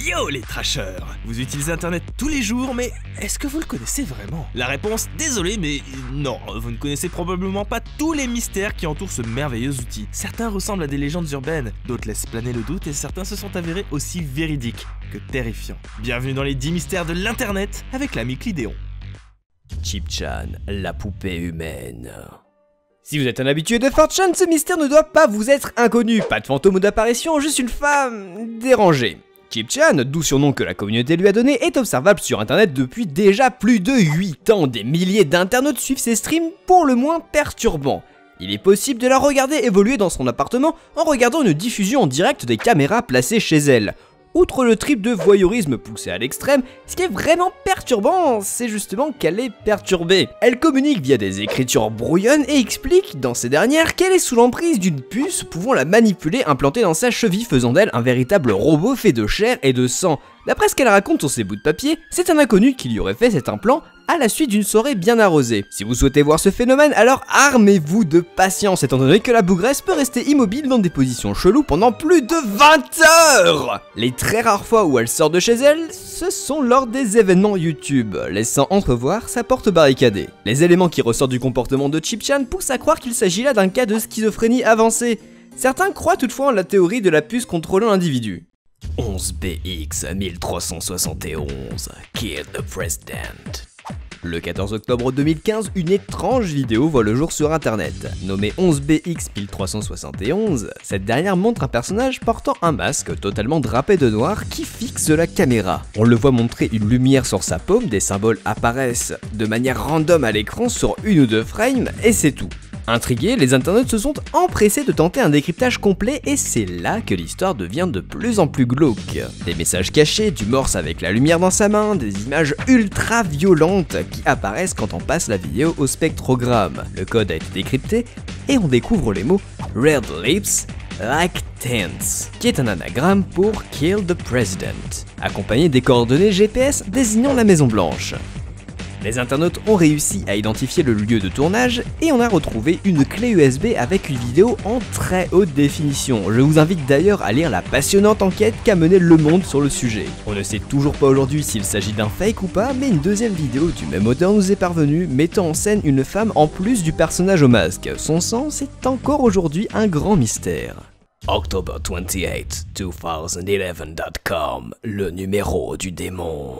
Yo les trashers! Vous utilisez internet tous les jours, mais est-ce que vous le connaissez vraiment? La réponse, désolé, mais non, vous ne connaissez probablement pas tous les mystères qui entourent ce merveilleux outil. Certains ressemblent à des légendes urbaines, d'autres laissent planer le doute et certains se sont avérés aussi véridiques que terrifiants. Bienvenue dans les 10 mystères de l'internet avec l'ami Clidéon. Chip-chan, la poupée humaine. Si vous êtes un habitué de 4chan, ce mystère ne doit pas vous être inconnu. Pas de fantôme ou d'apparition, juste une femme dérangée. Chip-chan, d'où surnom que la communauté lui a donné, est observable sur internet depuis déjà plus de 8 ans. Des milliers d'internautes suivent ses streams pour le moins perturbants. Il est possible de la regarder évoluer dans son appartement en regardant une diffusion en direct des caméras placées chez elle. Outre le trip de voyeurisme poussé à l'extrême, ce qui est vraiment perturbant, c'est justement qu'elle est perturbée. Elle communique via des écritures brouillonnes et explique, dans ces dernières, qu'elle est sous l'emprise d'une puce pouvant la manipuler implantée dans sa cheville, faisant d'elle un véritable robot fait de chair et de sang. D'après ce qu'elle raconte sur ses bouts de papier, c'est un inconnu qui lui aurait fait cet implant à la suite d'une soirée bien arrosée. Si vous souhaitez voir ce phénomène, alors armez-vous de patience, étant donné que la bougresse peut rester immobile dans des positions cheloues pendant plus de 20 heures. Les très rares fois où elle sort de chez elle, ce sont lors des événements YouTube, laissant entrevoir sa porte barricadée. Les éléments qui ressortent du comportement de Chip-chan poussent à croire qu'il s'agit là d'un cas de schizophrénie avancée. Certains croient toutefois en la théorie de la puce contrôlant l'individu. 11BX 1371, Kill the President. Le 14 octobre 2015, une étrange vidéo voit le jour sur internet. Nommée 11BX 1371, cette dernière montre un personnage portant un masque totalement drapé de noir qui fixe la caméra. On le voit montrer une lumière sur sa paume, des symboles apparaissent de manière random à l'écran sur une ou deux frames et c'est tout. Intrigués, les internautes se sont empressés de tenter un décryptage complet et c'est là que l'histoire devient de plus en plus glauque. Des messages cachés, du morse avec la lumière dans sa main, des images ultra violentes qui apparaissent quand on passe la vidéo au spectrogramme. Le code a été décrypté et on découvre les mots Red Lips Like Tense, qui est un anagramme pour Kill the President, accompagné des coordonnées GPS désignant la Maison Blanche. Les internautes ont réussi à identifier le lieu de tournage et on a retrouvé une clé USB avec une vidéo en très haute définition. Je vous invite d'ailleurs à lire la passionnante enquête qu'a menée Le Monde sur le sujet. On ne sait toujours pas aujourd'hui s'il s'agit d'un fake ou pas, mais une deuxième vidéo du même auteur nous est parvenue, mettant en scène une femme en plus du personnage au masque. Son sens est encore aujourd'hui un grand mystère. October 28, 2011.com, le numéro du démon.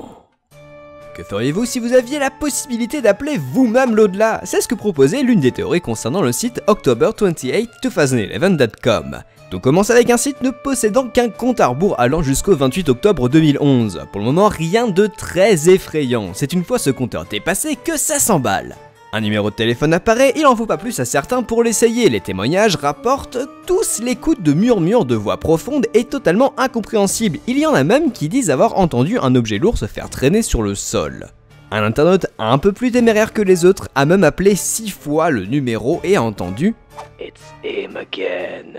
Que feriez-vous si vous aviez la possibilité d'appeler vous-même l'au-delà? C'est ce que proposait l'une des théories concernant le site October 28, 2011.com. Tout commence avec un site ne possédant qu'un compte à rebours allant jusqu'au 28 octobre 2011. Pour le moment, rien de très effrayant. C'est une fois ce compteur dépassé que ça s'emballe. Un numéro de téléphone apparaît, il en faut pas plus à certains pour l'essayer. Les témoignages rapportent tous l'écoute de murmures de voix profondes et totalement incompréhensibles. Il y en a même qui disent avoir entendu un objet lourd se faire traîner sur le sol. Un internaute un peu plus téméraire que les autres a même appelé 6 fois le numéro et a entendu « It's him again ».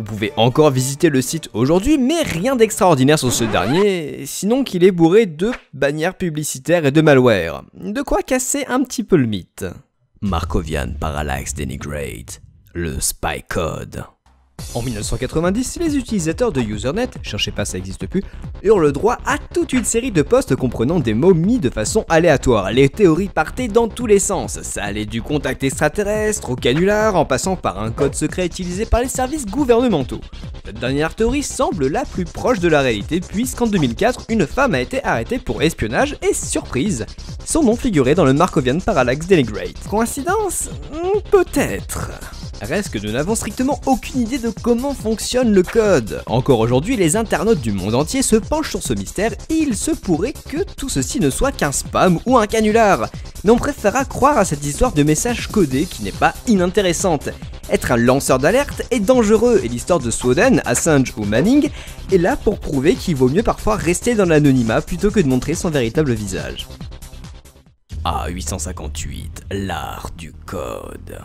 Vous pouvez encore visiter le site aujourd'hui, mais rien d'extraordinaire sur ce dernier, sinon qu'il est bourré de bannières publicitaires et de malware. De quoi casser un petit peu le mythe. Markovian Parallax Denigrate, le spy code. En 1990, les utilisateurs de Usenet, cherchez pas ça existe plus, eurent le droit à toute une série de posts comprenant des mots mis de façon aléatoire. Les théories partaient dans tous les sens, ça allait du contact extraterrestre au canular en passant par un code secret utilisé par les services gouvernementaux. Cette dernière théorie semble la plus proche de la réalité puisqu'en 2004, une femme a été arrêtée pour espionnage et surprise, son nom figurait dans le Markovian Parallax Denigrate. Coïncidence? Peut-être. Reste que nous n'avons strictement aucune idée de comment fonctionne le code. Encore aujourd'hui, les internautes du monde entier se penchent sur ce mystère et il se pourrait que tout ceci ne soit qu'un spam ou un canular. Mais on préférera croire à cette histoire de messages codés qui n'est pas inintéressante. Être un lanceur d'alerte est dangereux et l'histoire de Snowden, Assange ou Manning est là pour prouver qu'il vaut mieux parfois rester dans l'anonymat plutôt que de montrer son véritable visage. A858, l'art du code.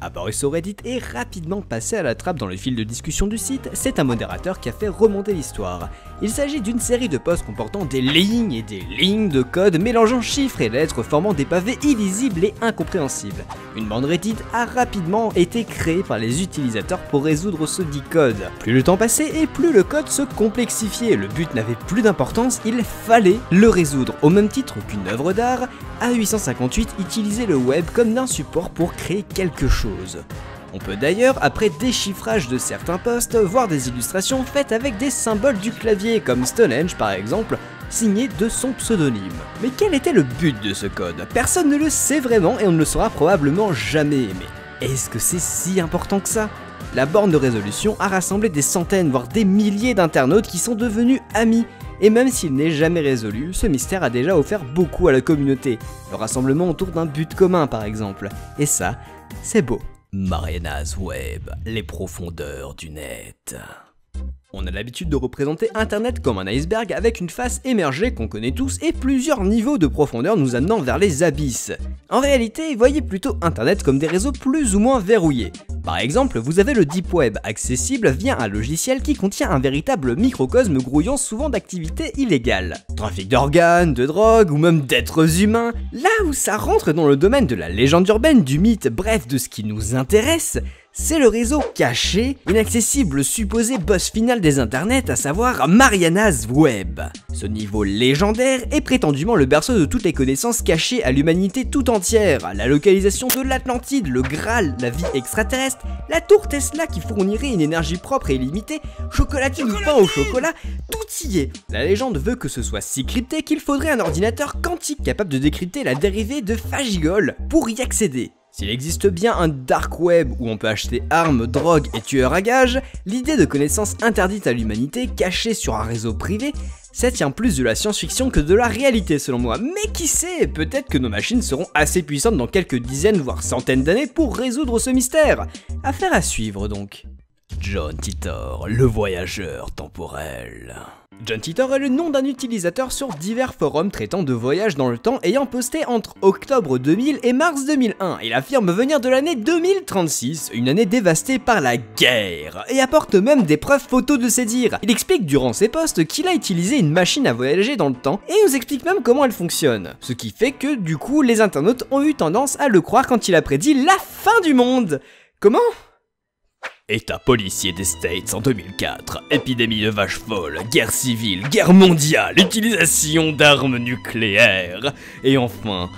Apparu sur Reddit et rapidement passé à la trappe dans le fil de discussion du site, c'est un modérateur qui a fait remonter l'histoire. Il s'agit d'une série de postes comportant des lignes et des lignes de code mélangeant chiffres et lettres formant des pavés illisibles et incompréhensibles. Une bande Reddit a rapidement été créée par les utilisateurs pour résoudre ce dit code. Plus le temps passait et plus le code se complexifiait, le but n'avait plus d'importance, il fallait le résoudre. Au même titre qu'une œuvre d'art, A858 utilisait le web comme d'un support pour créer quelque chose. On peut d'ailleurs, après déchiffrage de certains posts, voir des illustrations faites avec des symboles du clavier, comme Stonehenge par exemple, signé de son pseudonyme. Mais quel était le but de ce code? Personne ne le sait vraiment et on ne le saura probablement jamais. Mais est-ce que c'est si important que ça? La borne de résolution a rassemblé des centaines, voire des milliers d'internautes qui sont devenus amis. Et même s'il n'est jamais résolu, ce mystère a déjà offert beaucoup à la communauté. Le rassemblement autour d'un but commun par exemple. Et ça, c'est beau. Mariana's Web, les profondeurs du net. On a l'habitude de représenter Internet comme un iceberg avec une face émergée qu'on connaît tous et plusieurs niveaux de profondeur nous amenant vers les abysses. En réalité, voyez plutôt Internet comme des réseaux plus ou moins verrouillés. Par exemple, vous avez le Deep Web, accessible via un logiciel qui contient un véritable microcosme grouillant souvent d'activités illégales. Trafic d'organes, de drogue ou même d'êtres humains. Là où ça rentre dans le domaine de la légende urbaine, du mythe, bref de ce qui nous intéresse, c'est le réseau caché, inaccessible supposé boss final des internets, à savoir Mariana's Web. Ce niveau légendaire est prétendument le berceau de toutes les connaissances cachées à l'humanité tout entière. La localisation de l'Atlantide, le Graal, la vie extraterrestre, la tour Tesla qui fournirait une énergie propre et illimitée, chocolatine ou pain au chocolat, tout y est. La légende veut que ce soit si crypté qu'il faudrait un ordinateur quantique capable de décrypter la dérivée de Fagigol pour y accéder. S'il existe bien un dark web où on peut acheter armes, drogues et tueurs à gages, l'idée de connaissances interdites à l'humanité cachée sur un réseau privé, ça tient plus de la science-fiction que de la réalité selon moi. Mais qui sait, peut-être que nos machines seront assez puissantes dans quelques dizaines voire centaines d'années pour résoudre ce mystère. Affaire à suivre donc. John Titor, le voyageur temporel. John Titor est le nom d'un utilisateur sur divers forums traitant de voyages dans le temps ayant posté entre octobre 2000 et mars 2001. Il affirme venir de l'année 2036, une année dévastée par la guerre, et apporte même des preuves photos de ses dires. Il explique durant ses posts qu'il a utilisé une machine à voyager dans le temps et nous explique même comment elle fonctionne. Ce qui fait que du coup les internautes ont eu tendance à le croire quand il a prédit la fin du monde. Comment ? État policier des States en 2004, épidémie de vaches folles, guerre civile, guerre mondiale, utilisation d'armes nucléaires, et enfin,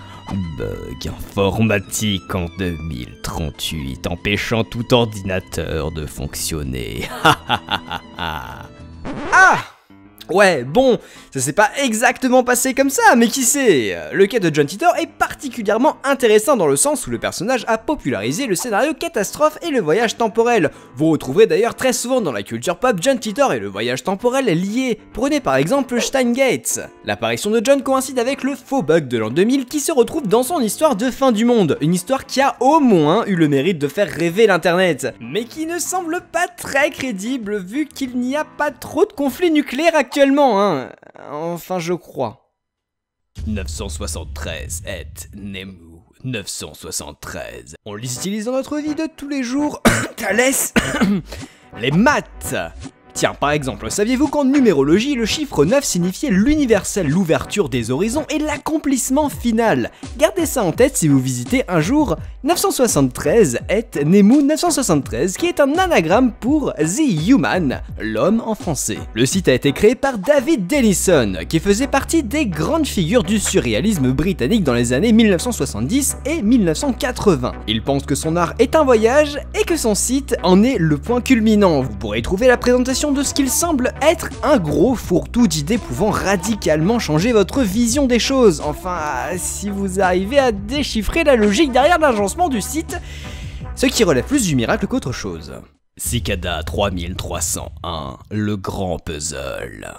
bug informatique en 2038 empêchant tout ordinateur de fonctionner. Ah! Ouais, bon, ça s'est pas exactement passé comme ça, mais qui sait? Le cas de John Titor est particulièrement intéressant dans le sens où le personnage a popularisé le scénario catastrophe et le voyage temporel. Vous retrouverez d'ailleurs très souvent dans la culture pop John Titor et le voyage temporel liés. Prenez par exemple Steingate. L'apparition de John coïncide avec le faux bug de l'an 2000 qui se retrouve dans son histoire de fin du monde. Une histoire qui a au moins eu le mérite de faire rêver l'internet, mais qui ne semble pas très crédible vu qu'il n'y a pas trop de conflits nucléaires actuellement, hein. Enfin, je crois. 973 et Nemu 973. On les utilise dans notre vie de tous les jours. Thalès. Les maths. Tiens, par exemple, saviez-vous qu'en numérologie, le chiffre 9 signifiait l'universel, l'ouverture des horizons et l'accomplissement final? Gardez ça en tête si vous visitez un jour 973 et Nemu 973, qui est un anagramme pour The Human, l'homme en français. Le site a été créé par David Denison, qui faisait partie des grandes figures du surréalisme britannique dans les années 1970 et 1980. Il pense que son art est un voyage et que son site en est le point culminant. Vous pourrez y trouver la présentation de ce qu'il semble être un gros fourre-tout d'idées pouvant radicalement changer votre vision des choses. Enfin, si vous arrivez à déchiffrer la logique derrière l'agencement du site, ce qui relève plus du miracle qu'autre chose. Cicada 3301, le grand puzzle.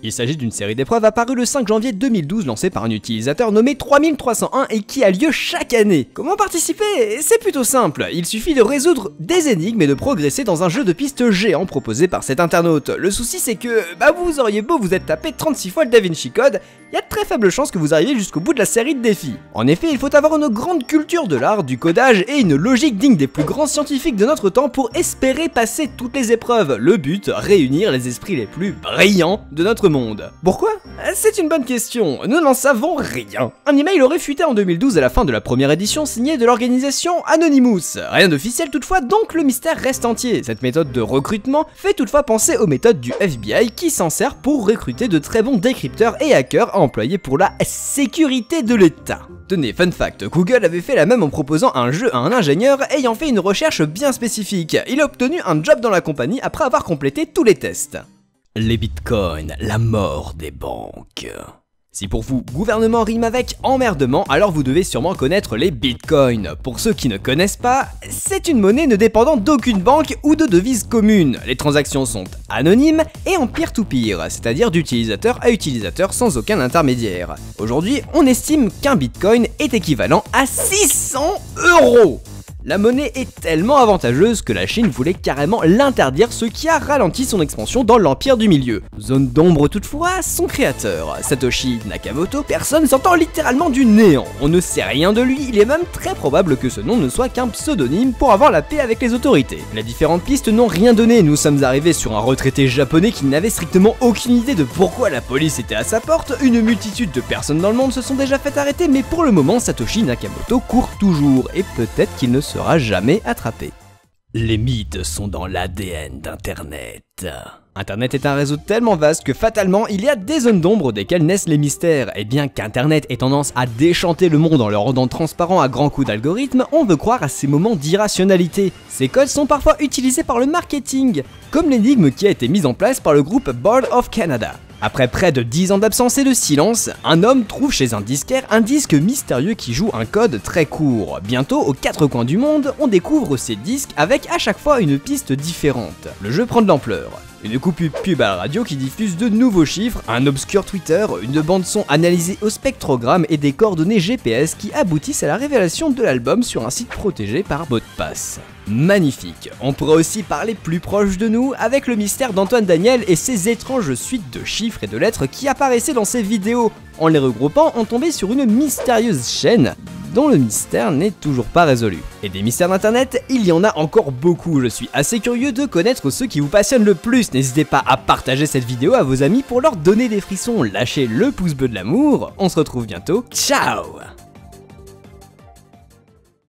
Il s'agit d'une série d'épreuves apparue le 5 janvier 2012 lancée par un utilisateur nommé 3301 et qui a lieu chaque année. Comment participer? C'est plutôt simple, il suffit de résoudre des énigmes et de progresser dans un jeu de pistes géant proposé par cet internaute. Le souci c'est que, vous auriez beau vous être tapé 36 fois le DaVinci Code, il y a de très faibles chances que vous arriviez jusqu'au bout de la série de défis. En effet, il faut avoir une grande culture de l'art, du codage et une logique digne des plus grands scientifiques de notre temps pour espérer passer toutes les épreuves. Le but, réunir les esprits les plus brillants de notre monde. Pourquoi? C'est une bonne question, nous n'en savons rien. Un email aurait fuité en 2012 à la fin de la première édition signé de l'organisation Anonymous. Rien d'officiel toutefois, donc le mystère reste entier. Cette méthode de recrutement fait toutefois penser aux méthodes du FBI qui s'en sert pour recruter de très bons décrypteurs et hackers à employer pour la sécurité de l'État. Tenez, fun fact, Google avait fait la même en proposant un jeu à un ingénieur ayant fait une recherche bien spécifique. Il a obtenu un job dans la compagnie après avoir complété tous les tests. Les bitcoins, la mort des banques. Si pour vous, gouvernement rime avec emmerdement, alors vous devez sûrement connaître les bitcoins. Pour ceux qui ne connaissent pas, c'est une monnaie ne dépendant d'aucune banque ou de devise commune. Les transactions sont anonymes et en peer-to-peer, c'est-à-dire d'utilisateur à utilisateur sans aucun intermédiaire. Aujourd'hui, on estime qu'un bitcoin est équivalent à 600 €. La monnaie est tellement avantageuse que la Chine voulait carrément l'interdire, ce qui a ralenti son expansion dans l'empire du milieu. Zone d'ombre toutefois, son créateur, Satoshi Nakamoto, personne s'entend littéralement du néant. On ne sait rien de lui, il est même très probable que ce nom ne soit qu'un pseudonyme pour avoir la paix avec les autorités. Les différentes pistes n'ont rien donné, nous sommes arrivés sur un retraité japonais qui n'avait strictement aucune idée de pourquoi la police était à sa porte, une multitude de personnes dans le monde se sont déjà fait arrêter, mais pour le moment Satoshi Nakamoto court toujours, et peut-être qu'il ne sera jamais attrapé. Les mythes sont dans l'ADN d'Internet. Internet est un réseau tellement vaste que fatalement il y a des zones d'ombre desquelles naissent les mystères, et bien qu'Internet ait tendance à déchanter le monde en le rendant transparent à grands coups d'algorithme, on veut croire à ces moments d'irrationalité. Ces codes sont parfois utilisés par le marketing, comme l'énigme qui a été mise en place par le groupe Board of Canada. Après près de 10 ans d'absence et de silence, un homme trouve chez un disquaire un disque mystérieux qui joue un code très court. Bientôt, aux 4 coins du monde, on découvre ces disques avec à chaque fois une piste différente. Le jeu prend de l'ampleur. Une coupure pub à la radio qui diffuse de nouveaux chiffres, un obscur Twitter, une bande son analysée au spectrogramme et des coordonnées GPS qui aboutissent à la révélation de l'album sur un site protégé par mot de passe. Magnifique. On pourrait aussi parler plus proche de nous avec le mystère d'Antoine Daniel et ses étranges suites de chiffres et de lettres qui apparaissaient dans ses vidéos. En les regroupant, on tombait sur une mystérieuse chaîne dont le mystère n'est toujours pas résolu. Et des mystères d'internet, il y en a encore beaucoup, je suis assez curieux de connaître ceux qui vous passionnent le plus. N'hésitez pas à partager cette vidéo à vos amis pour leur donner des frissons, lâchez le pouce bleu de l'amour, on se retrouve bientôt, ciao!